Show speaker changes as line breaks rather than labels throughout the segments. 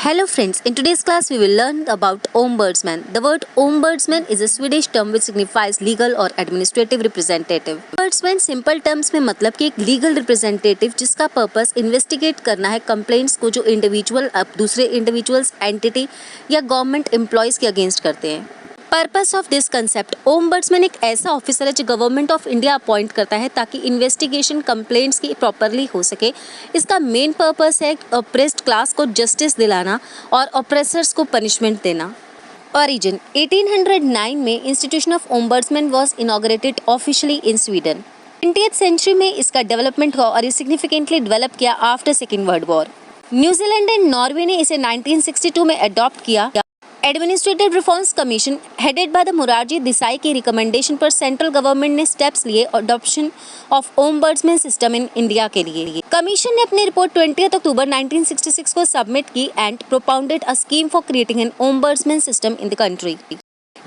Hello friends, in today's class we will learn about ombudsman. The word ombudsman is a Swedish term which signifies legal or administrative representative. Ombudsman simple terms में मतलब कि एक legal representative जिसका purpose investigate करना है complaints को जो individual अब दूसरे इंडिविजुअल्स, एंटिटी या गवर्नमेंट एम्प्लॉयज के अगेंस्ट करते हैं। Purpose of this concept, ombudsman एक ऐसा ऑफिसर है जो गवर्नमेंट ऑफ इंडिया अपॉइंट करता है ताकि इन्वेस्टिगेशन कंप्लेंट्स की प्रॉपरली हो सके। इसका मेन पर्पस है ऑप्रेस्ड क्लास को जस्टिस दिलाना और ऑप्रेसर्स को पनिशमेंट देना। ओरिजिन 1809 में institution of ombudsman was inaugurated officially in Sweden. 20th century में इसका डेवलपमेंट हुआ और ये सिग्निफिकेंटली डेवलप किया after second world war. New Zealand and Norway ने इसे 1962 में अडॉप्ट किया। Administrative reforms commission headed by the Morarji Desai की रिकमेंडेशन पर सेंट्रल गवर्नमेंट ने स्टेप्स लिए adoption of ombudsman system in India के लिए। कमीशन ने अपनी रिपोर्ट 20 अक्टूबर 1966 को सबमिट की and propounded a scheme for creating an ombudsman system in the country.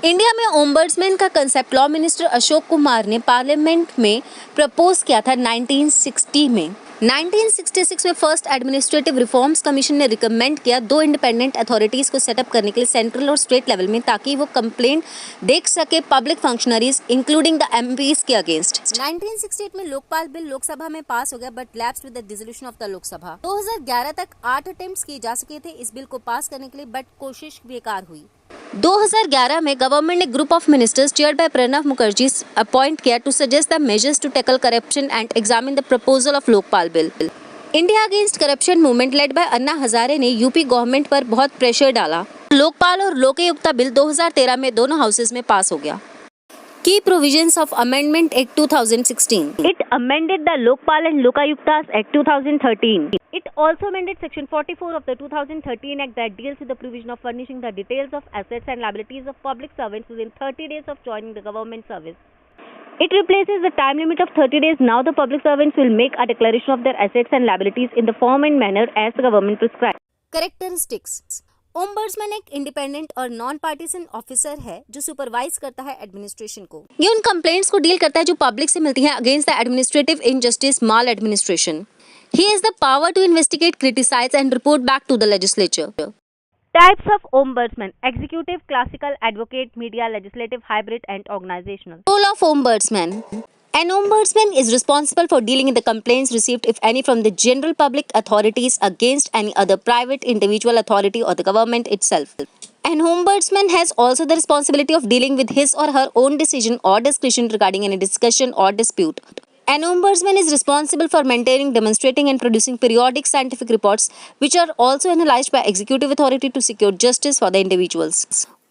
India में ओम्बड्समैन का concept law minister Ashok Kumar ने पार्लियामेंट में प्रपोज किया था 1960 में। 1966 में फर्स्ट एडमिनिस्ट्रेटिव रिफॉर्म्स कमीशन ने रिकमेंड किया 2 इंडिपेंडेंट अथॉरिटीज को सेटअप करने के लिए सेंट्रल और स्टेट लेवल में ताकि वो कंप्लेंट देख सके public functionaries including the MPs के अगेंस्ट। 1968 में लोकपाल बिल लोकसभा में पास हो गया but lapsed with the dissolution of the Lok Sabha. 2011 तक 8 अटेम्प्ट्स किए जा सके थे इस बिल को पास करने के लिए बट कोशिश बेकार हुई। 2011 में गवर्नमेंट ने group of ministers chaired by Pranab Mukherjee appoint किया to suggest the measures to tackle corruption and examine the proposal of Lokpal bill. India against corruption movement led by Anna Hazare ने यूपी गवर्नमेंट पर बहुत प्रेशर डाला। लोकपाल और लोकायुक्ता बिल 2013 में दोनों हाउसेस में पास हो गया। Key provisions of Amendment Act 2016.
It amended the Lokpal and Lokayuktas Act 2013. It also amended Section 44 of the 2013 Act that deals with the provision of furnishing the details of assets and liabilities of public servants within 30 days of joining the government service. It replaces the time limit of 30 days. Now the public servants will make a declaration of their assets and liabilities in the form and manner as the government prescribes.
Characteristics. Ombudsman एक independent और non partisan officer है जो supervise करता है administration को। ये उन complaints को डील करता है जो पब्लिक से मिलती हैं against the administrative injustice, maladministration. He has the power to investigate, criticise and report back to the legislature.
Types of ombudsman: executive, classical, advocate, media, legislative, hybrid and organizational.
Role of ombudsman. An ombudsman is responsible for dealing with the complaints received, if any, from the general public authorities against any other private, individual authority or the government itself. An ombudsman has also the responsibility of dealing with his or her own decision or discretion regarding any discussion or dispute. An ombudsman is responsible for maintaining, demonstrating and producing periodic scientific reports which are also analyzed by executive authority to secure justice for the individuals.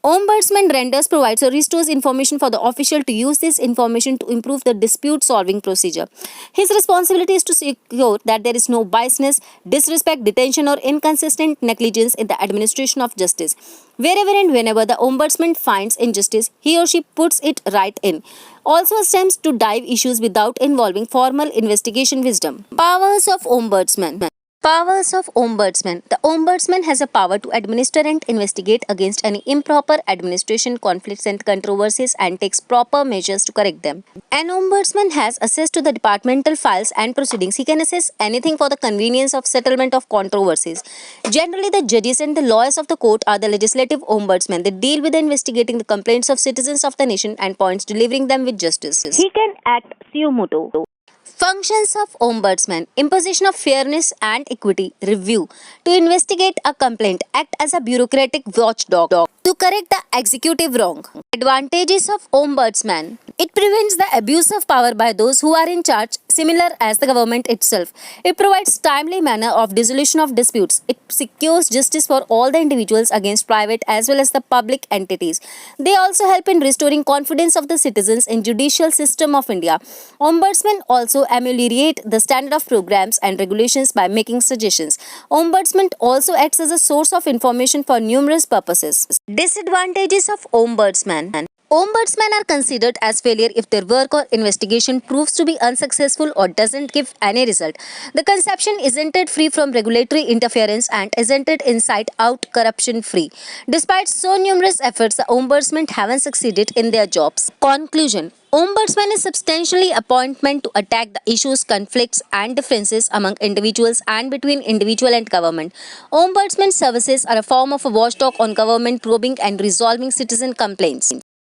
Ombudsman renders, provides or restores information for the official to use this information to improve the dispute solving procedure. His responsibility is to secure that there is no biasness, disrespect, detention or inconsistent negligence in the administration of justice. Wherever and whenever the ombudsman finds injustice, he or she puts it right in. Also attempts to dive issues without involving formal investigation wisdom. Powers of ombudsman. Powers of Ombudsman. The Ombudsman has a power to administer and investigate against any improper administration, conflicts and controversies and takes proper measures to correct them. An Ombudsman has access to the departmental files and proceedings. He can assess anything for the convenience of settlement of controversies. Generally, the judges and the lawyers of the court are the legislative ombudsman. They deal with investigating the complaints of citizens of the nation and points delivering them with justice.
He can act suo motu.
Functions of Ombudsman: imposition of fairness and equity, review, to investigate a complaint, act as a bureaucratic watchdog, to correct the executive wrong. Advantages of Ombudsman: it prevents the abuse of power by those who are in charge, similar as the government itself. It provides timely manner of dissolution of disputes. It secures justice for all the individuals against private as well as the public entities. They also help in restoring confidence of the citizens in judicial system of India. Ombudsman also ameliorate the standard of programs and regulations by making suggestions. Ombudsman also acts as a source of information for numerous purposes. Disadvantages of Ombudsman: Ombudsmen are considered as failure if their work or investigation proves to be unsuccessful or doesn't give any result. The conception isn't it free from regulatory interference and isn't it inside out corruption free. Despite so numerous efforts, the ombudsmen haven't succeeded in their jobs. Conclusion: Ombudsman is substantially appointment to attack the issues, conflicts and differences among individuals and between individual and government. Ombudsman services are a form of a watchdog on government, probing and resolving citizen complaints.